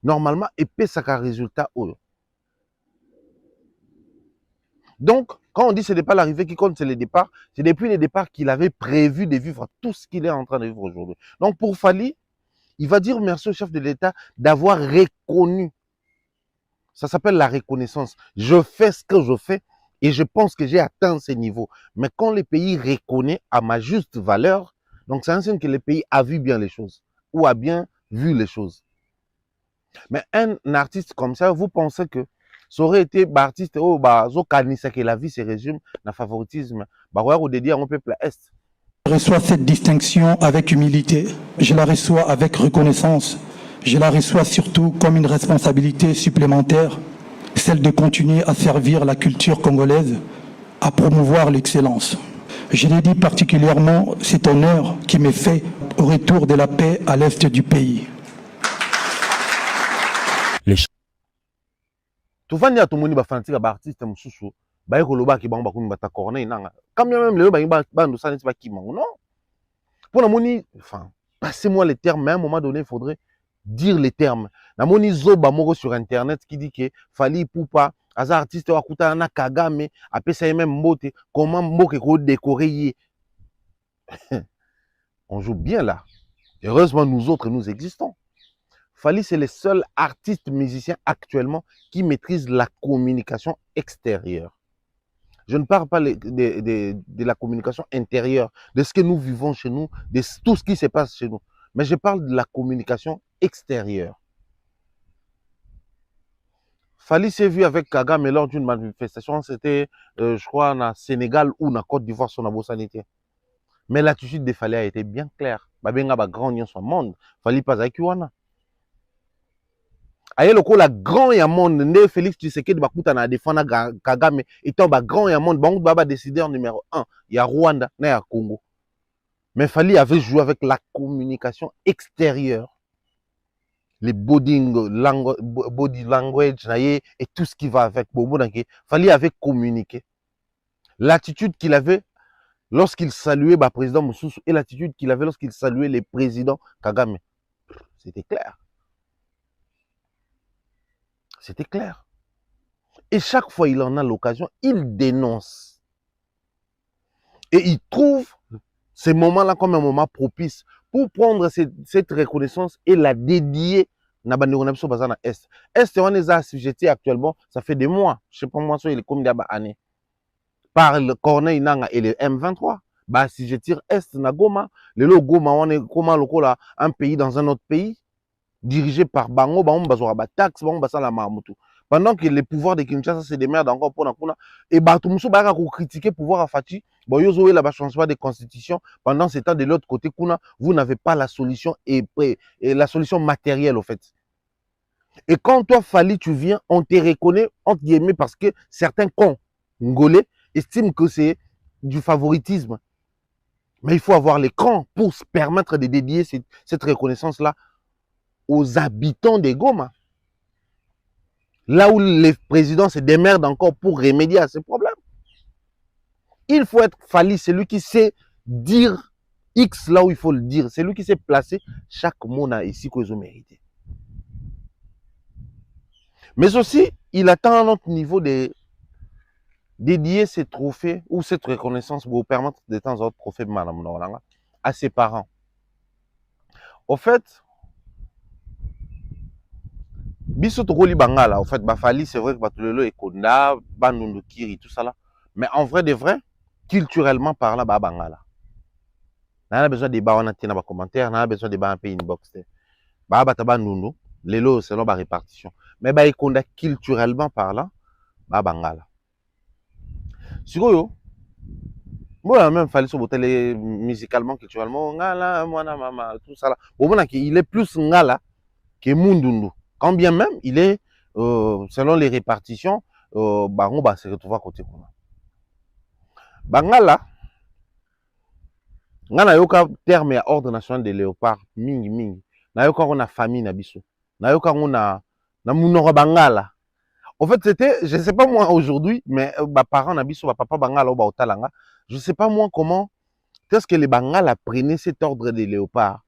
normalement epesaka résultat oyo. Donc, quand on dit que ce n'est pas l'arrivée qui compte, c'est le départ, c'est depuis le départ qu'il avait prévu de vivre tout ce qu'il est en train de vivre aujourd'hui. Donc, pour Fally, il va dire merci au chef de l'État d'avoir reconnu. Ça s'appelle la reconnaissance. Je fais ce que je fais et je pense que j'ai atteint ce niveau. Mais quand le pays reconnaît à ma juste valeur, donc c'est un signe que le pays a vu bien les choses ou a bien vu les choses. Mais un artiste comme ça, vous pensez que ça aurait été artiste oh bah que la vie se résume dans le favoritisme. Bah ouais, on dédie au peuple est. Je reçois cette distinction avec humilité. Je la reçois avec reconnaissance. Je la reçois surtout comme une responsabilité supplémentaire, celle de continuer à servir la culture congolaise, à promouvoir l'excellence. Je dédie particulièrement cet honneur qui m'est fait au retour de la paix à l'est du pays. Tuvandi atomoni ba fanatique ba artiste mususu ba ekoloba ki bango bakumi bata corneille nanga. Quand même lelo ba ndo saneti ba kimango non. Pour la moni, enfin, passez-moi les termes, mais à un moment donné, il faudrait dire les termes. La moni zoba moko sur internet qui dit que Fally Ipupa, aza artiste wakuta na Kagame, après ça même mbote, comment mboke ko décorer. On joue bien là. Heureusement, nous autres, nous existons. Fally, c'est le seul artiste musicien actuellement qui maîtrise la communication extérieure. Je ne parle pas de la communication intérieure, de ce que nous vivons chez nous, de tout ce qui se passe chez nous. Mais je parle de la communication extérieure. Fally s'est vu avec Kagame lors d'une manifestation, c'était, je crois, au Sénégal ou en Côte d'Ivoire, son abo sanitaire. Mais l'attitude de Fally a été bien claire. Babenga ba grand nyon son monde. Fally pas avec Yuana. Aye loko la grand ya monde ne Félix Tshisekedi bakuta na défendre Kagame étant ba grand ya monde bango baba décideur numéro 1 ya Rwanda na ya Congo. Mais Fally avait joué avec la communication extérieure. Les body language et tout ce qui va avec. Fally avait communiqué. L'attitude qu'il avait lorsqu'il saluait le président Moussoussou et l'attitude qu'il avait lorsqu'il saluait le président Kagame. C'était clair. C'était clair. Et chaque fois il en a l'occasion, il dénonce. Et il trouve ces moments-là comme un moment propice pour prendre cette reconnaissance et la dédier na bandeko na biso baza na Est. Est on est assujetti actuellement, ça fait des mois, je sais pas moi il est comme d'aba année. Par le Corneille Nanga et le M23, bah assujettir Est na Goma, le Goma on est comment lokola un pays dans un autre pays dirigé par Bango, Bango bazora ba taxe, Bango basala mamutu. Pendant que les pouvoirs de Kinshasa se démerdent encore pour Nakuna et Batumuso Baka critiquer le pouvoir à Fati. Bon, yozoé là-bas changement de constitution. Pendant ce temps, de l'autre côté, Kuna, vous n'avez pas la solution et la solution matérielle, au fait. Et quand toi, Fally, tu viens, on te reconnaît, entre guillemets, parce que certains Congolais estiment que c'est du favoritisme. Mais il faut avoir les crans pour se permettre de dédier cette reconnaissance-là aux habitants de Goma. Là où les présidents se démerdent encore pour remédier à ces problèmes. Il faut être Fally, c'est lui qui sait dire X là où il faut le dire. C'est lui qui sait placer chaque mot ici qu'ils ont mérité. Mais aussi, il attend un autre niveau de dédier ces trophées ou cette reconnaissance pour permettre de temps en temps trophées à ses parents. Au fait, biso tokoli bangala, au fait, Fally, c'est vrai que Batulelo et Konda, Bandundu Kiri, tout ça là. Mais en vrai de vrai, culturellement parlant, bangala. On a besoin de débat, on a des commentaires, on a besoin de débat un peu inbox. Bandundu, lelo selon la répartition. Mais Konda culturellement parlant, bangala. Sikoyo, moi même Fally sur télé musicalement, culturellement, ngala, mwana mama, tout ça là. Bon, il est plus ngala que Mundundu. Quand bien même, il est, selon les répartitions, on va se retrouver à côté. Bangala, ngana yoka terme ya ordre national de léopard, mingi. Na yoka on a famille na biso. Na yoka on a munoro bangala. En fait, c'était, je sais pas moi aujourd'hui, mais parents na biso, papa bangala ou otalanga, je sais pas moi comment, est-ce que les bangala prenaient cet ordre de léopard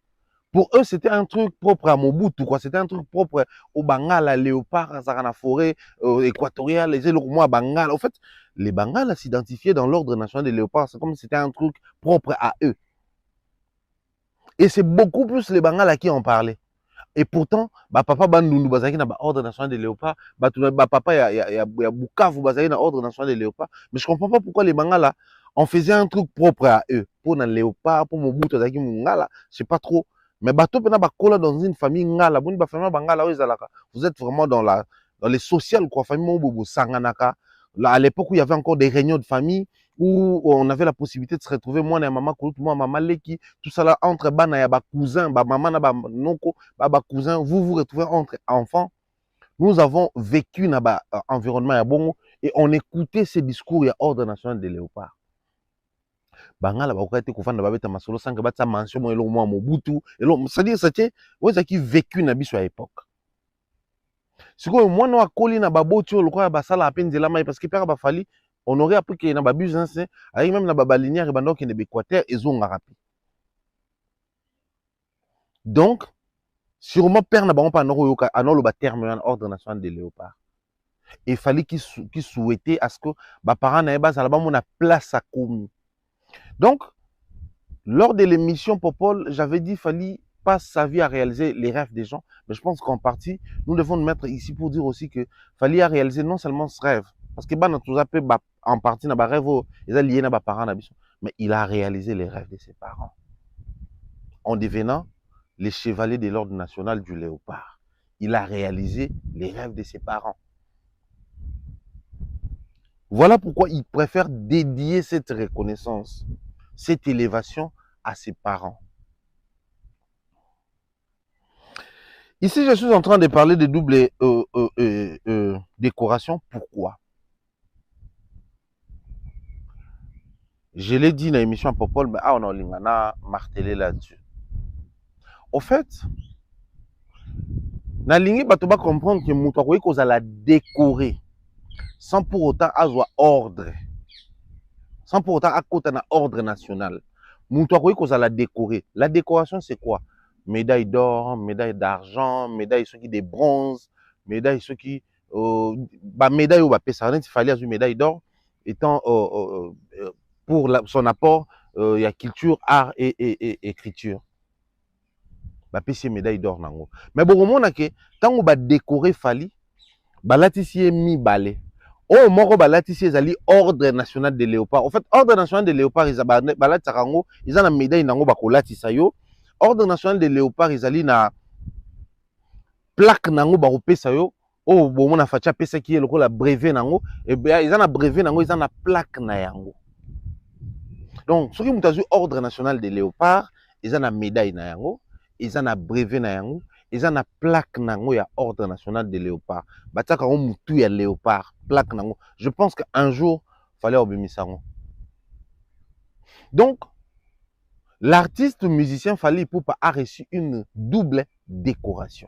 Pour eux, c'était un truc propre à Mobutu, quoi. C'était un truc propre au Bangala, léopard, à la forêt équatoriale, les moi Bangala. En fait, les Bangala s'identifiaient dans l'ordre national des léopards. C'est comme si c'était un truc propre à eux. Et c'est beaucoup plus les Bangala qui en parlaient. Et pourtant, bah papa Bandundu Bazaki na ordre national des léopards, bah papa il y a Bukavu Bazaki na ordre national des léopards. Mais je comprends pas pourquoi les Bangala on faisait un truc propre à eux. Pour les léopards, pour Mobutu Bazaki Mungala, je sais pas trop. Mais bateau pena bakola dans une famille ngala, bonne famille Bangala vous êtes vraiment dans les sociales quoi, famille Mobubu Sanganaka. Là à l'époque où il y avait encore des réunions de famille où on avait la possibilité de se retrouver moi et maman Koulut, moi maman Leki, tout ça là entre bana ya ba cousin, ba maman na ba noko, ba cousin, vous vous retrouvez entre enfants. Nous avons vécu dans ba environnement ya bongo et on écoutait ces discours ya ordre national des léopards. Bangala ba okati kufanda ba beta masolo sanga ba tsa mention mo elo mo Mobutu, elo c'est-à-dire c'était ouais qui vécu na biso à époque. Sikoyo mwana akoli na baboti oyo lokola basala ape nzela mai parce que père bafali on aurait appris que na ba business avec même na ba balinière bando ke ne Équateur ezonga rapi. Donc sûrement père na bango pa noko yoka anolo ba terme en ordre national des léopards. Il fallait qu'il souhaitait à ce que ba parents na ba sala ba mona place à komi. Donc lors de l'émission Popol, j'avais dit Fali passe sa vie à réaliser les rêves des gens, mais je pense qu'en partie, nous devons nous mettre ici pour dire aussi que Fali a réalisé non seulement ce rêve, parce que en partie dans rêve, ils ont lié à parents, mais il a réalisé les rêves de ses parents en devenant les chevaliers de l'ordre national du léopard. Il a réalisé les rêves de ses parents. Voilà pourquoi il préfère dédier cette reconnaissance, cette élévation à ses parents. Ici, je suis en train de parler de double décoration. Pourquoi? Je l'ai dit dans l'émission Popol, mais on a martelé là-dessus. Au fait, na lingi bato ba comprendre que mutu akoki kozala décorer sans pour autant avoir ordre, sans pour autant akota na ordre national. Mutu akoki kozala décorer. La décoration c'est quoi? Médaille d'or, médaille d'argent, médaille de bronze, médaille médaille ou il fallait une médaille d'or étant pour son apport il y a culture, art et écriture. Ba pesi médaille d'or nango. Mais bon on a que tant on va décorer Fali, ba latisi mi balé. Oh moko ba latisi ezali ordre national de léopard. En fait ordre national de léopard ils ba latisango, ils ont la médaille nango ba ko latisa yo. Ordre national de léopard ezali na plaque nango ba kopesa yo. Oh bon mona facha pesa ki eloko la brevet nango et bien ils ont na brevet nango, ils ont na plaque na yango. Donc ceux qui ont eu ordre national de léopard, ils ont na médaille na yango. Ils ont un brevet na yango, ils ont une plaque nango ya ordre national de léopard. Bataka on mutu ya léopard, plaque nango. Je pense qu'un jour fallait obéir. Donc l'artiste musicien Fally Ipupa a reçu une double décoration.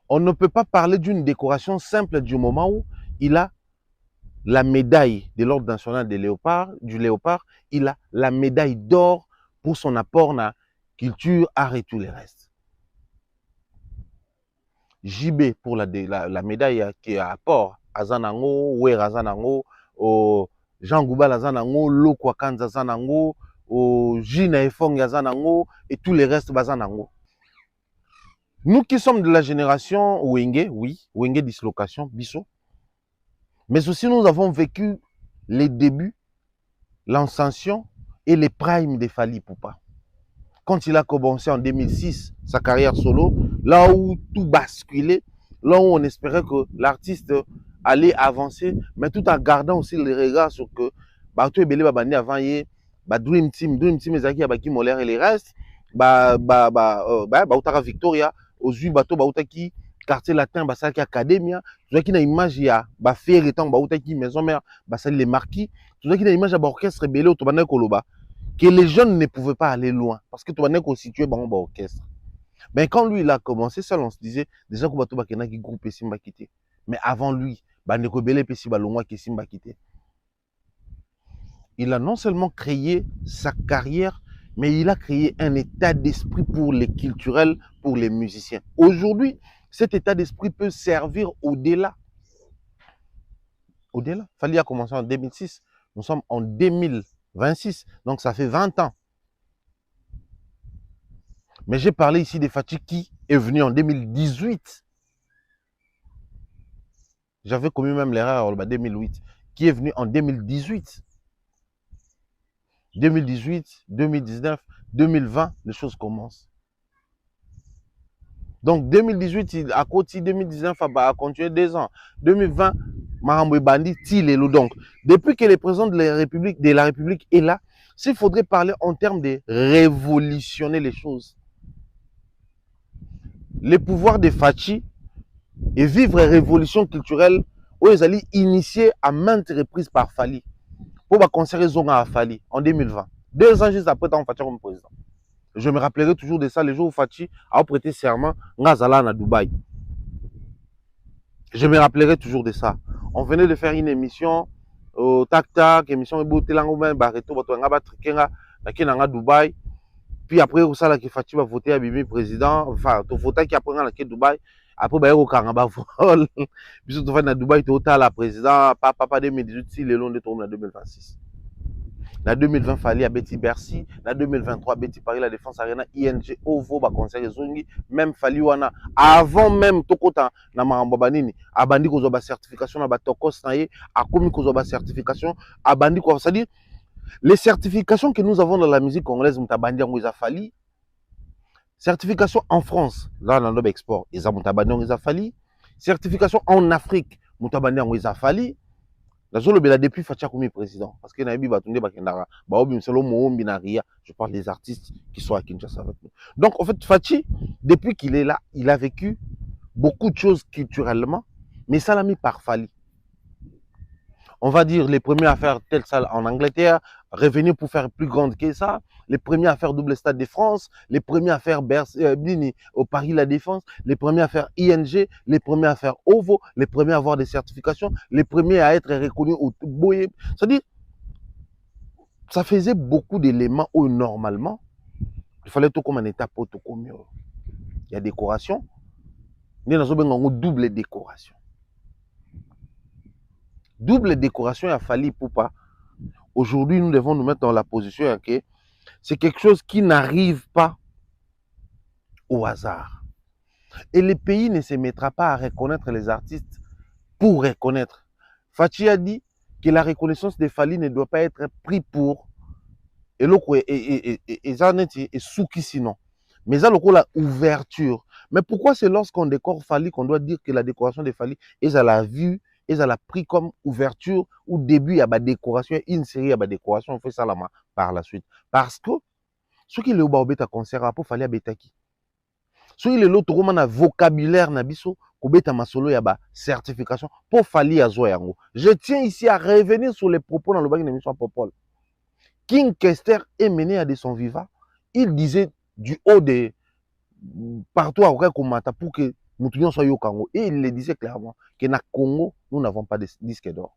On ne peut pas parler d'une décoration simple du moment où il a la médaille de l'ordre national de léopard, du léopard, il a la médaille d'or pour son apport na culture, art et tout le reste. JB pour la médaille qui est à apport, Azanango, Wer Azanango, Jean Goubal Azanango, Lokwa Kanza Azanango, Gina Efong Azanango et tout le reste Bazanango. Nous qui sommes de la génération Wenge, oui, Wenge dislocation, Bisso, mais aussi nous avons vécu les débuts, l'ascension et les primes de Fally Ipupa. Quand il a commencé en 2006 sa carrière solo, là où tout basculait, là où on espérait que l'artiste allait avancer, mais tout en gardant aussi le regard sur que Bato Ebele Babandi avant Dream Team Ezaki Abaki Moller et les restes, Bautara Victoria, Ozui Bato Bautaki, quartier latin, Basaki Academia, tout ça qui a une image, il y a Bafer étant Bautaki Maison Mère, Basali les Marquis, tout ça qui a une image à Orchestre Belé au Tobané Koloba. Que les jeunes ne pouvaient pas aller loin parce que tu vas constituer un orchestre. Mais quand lui il a commencé, ça on se disait déjà que tu vas qui groupe Simba quitté. Mais avant lui, il a non seulement créé sa carrière, mais il a créé un état d'esprit pour les culturels, pour les musiciens. Aujourd'hui, cet état d'esprit peut servir au-delà. Au-delà. Fali a commencé en 2006. Nous sommes en 2026. Donc ça fait 20 ans. Mais j'ai parlé ici de Fachi qui est venu en 2018. J'avais commis même l'erreur en 2008. Qui est venu en 2018. 2018, 2019, 2020, les choses commencent. Donc 2018, à côté 2019, a continué 2 ans. 2020, Mahambo Bandi, donc depuis que le président de la République est là, s'il faudrait parler en termes de révolutionner les choses. Les pouvoirs de Fachi et vivre une révolution culturelle où ils allaient initier à maintes reprises par Fali pour conserver Zonga à Fali en 2020. 2 ans juste après, on Fachi comme président. Je me rappellerai toujours de ça, les jours où Fachi a prêté serment Ngazala à Dubaï. Je me rappellerai toujours de ça. On venait de faire une émission au tac-tac, émission de Dubaï. Puis après, ça là que Fachi va voter à Bibi président, enfin, tu votes qui après à Dubaï. Après, bah, au Karamba vol. Puis tu vas à Dubaï, tu as la président, papa 2018, si le long de tourner en 2026. En 2020, Fali à Betty Bercy. En 2023, Betty Paris, la Défense Arena, ING, OVO, conseil Zongi, même Fali Wana. Avant même, Tokota, na Marambo Banini, Abandi Kozoba certification, na Batokos Naye, Akomi Kozoba certification, Abandi quoi, c'est-à-dire, les certifications que nous avons dans la musique congolaise, Moutabandi Angouiza Fali, certification en France, là, dans le export, ils ont Moutabandi Angouiza Fali, certification en Afrique, Moutabandi Angouiza Fali. Depuis Facha comme président, parce que je parle des artistes qui sont à Kinshasa avec nous. Donc en fait, Fachi, depuis qu'il est là, il a vécu beaucoup de choses culturellement, mais ça l'a mis par Fali. On va dire les premiers à faire telle salle en Angleterre, revenir pour faire plus grande que ça, les premiers à faire double stade de France, les premiers à faire au Paris La Défense, les premiers à faire ING, les premiers à faire OVO, les premiers à avoir des certifications, les premiers à être reconnus au Boye. C'est-à-dire, ça faisait beaucoup d'éléments où normalement, il fallait tout comme un état pour tout comme il y a décoration, il y a une double décoration. Double décoration, il a fallu pour pas. Aujourd'hui, nous devons nous mettre dans la position que c'est quelque chose qui n'arrive pas au hasard. Et le pays ne se mettra pas à reconnaître les artistes pour reconnaître. Fachi a dit que la reconnaissance de Fali ne doit pas être prise pour et souki sinon. Mais ça, la ouverture. Mais pourquoi c'est lorsqu'on décore Fali qu'on doit dire que la décoration de Fali est à la vue, est à la pris comme ouverture ou début, il y a des décorations, une série, il y a des décorations, on fait ça là par la suite. Parce que ce qui est au beta concert, pour Fali à Betaki. Ce qui est l'autre roman à vocabulaire, nabiso, Kobeta Masolo, il y a certification pour Fali à Zoyango. Je tiens ici à revenir sur les propos dans le bac de l'émission Popol. King Kester est mené à de son vivant. Il disait du haut de partout à Orekomata pour que nous soyons au Congo. Et il le disait clairement que dans Congo, nous n'avons pas de disque d'or.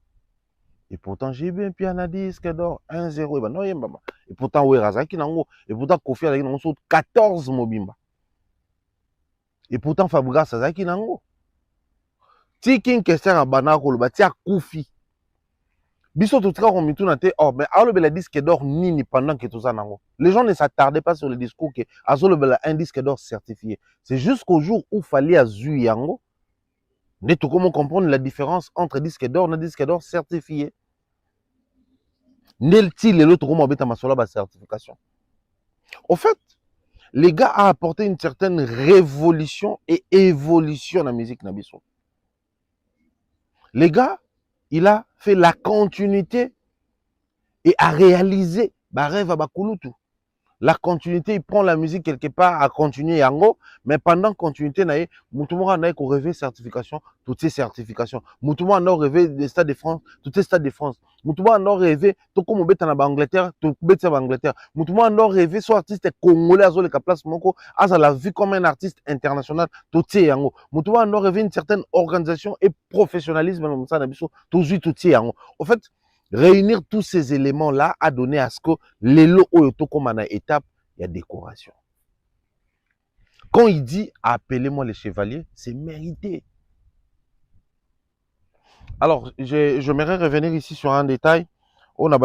Et pourtant, j'ai bien piano disque d'or, 1-0. Et pourtant, oui, Razaki Nango. Et pourtant, Kofi a 14 Mobimba. Et pourtant, Fabregas Sazaki Nango. Si King Kester a Banako, le bâti a Kofi. Biso tout cas on met tout na te oh mais alors le disque d'or nini pendant que tout ça nango. Les gens ne s'attardaient pas sur le discours que azolo bela un disque d'or certifié. C'est jusqu'au jour où fallait azu yango. Ne tout comment comprendre la différence entre disque d'or et disque d'or certifié. Nel-t-il l'autre comment beta masola ba certification. Au fait, les gars a apporté une certaine révolution et évolution dans la musique nabiso. Les gars, il a fait la continuité et a réalisé rêve à Bakulutu. La continuité, il prend la musique quelque part à continuer yango, mais pendant continuité, Moutoumora n'a qu'au rêver certification, toutes ces certifications. Moutoumora n'a rêvé des stades de France, toutes ces stades de France. Moutoumora n'a rêvé, tout comme on bête en Angleterre, tout bête en Angleterre. Moutoumora n'a rêvé, soit artiste congolais, à la place Moko, à la vie comme un artiste international, tout ces yango. Moutoumora n'a rêvé une certaine organisation et professionnalisme, tout ces yango. En fait, Réunir tous ces éléments-là a donné à ce que les lots oyoto comme en étape, il y a décoration. Quand il dit appelez-moi les chevaliers, c'est mérité. Alors, j'aimerais revenir ici sur un détail. On a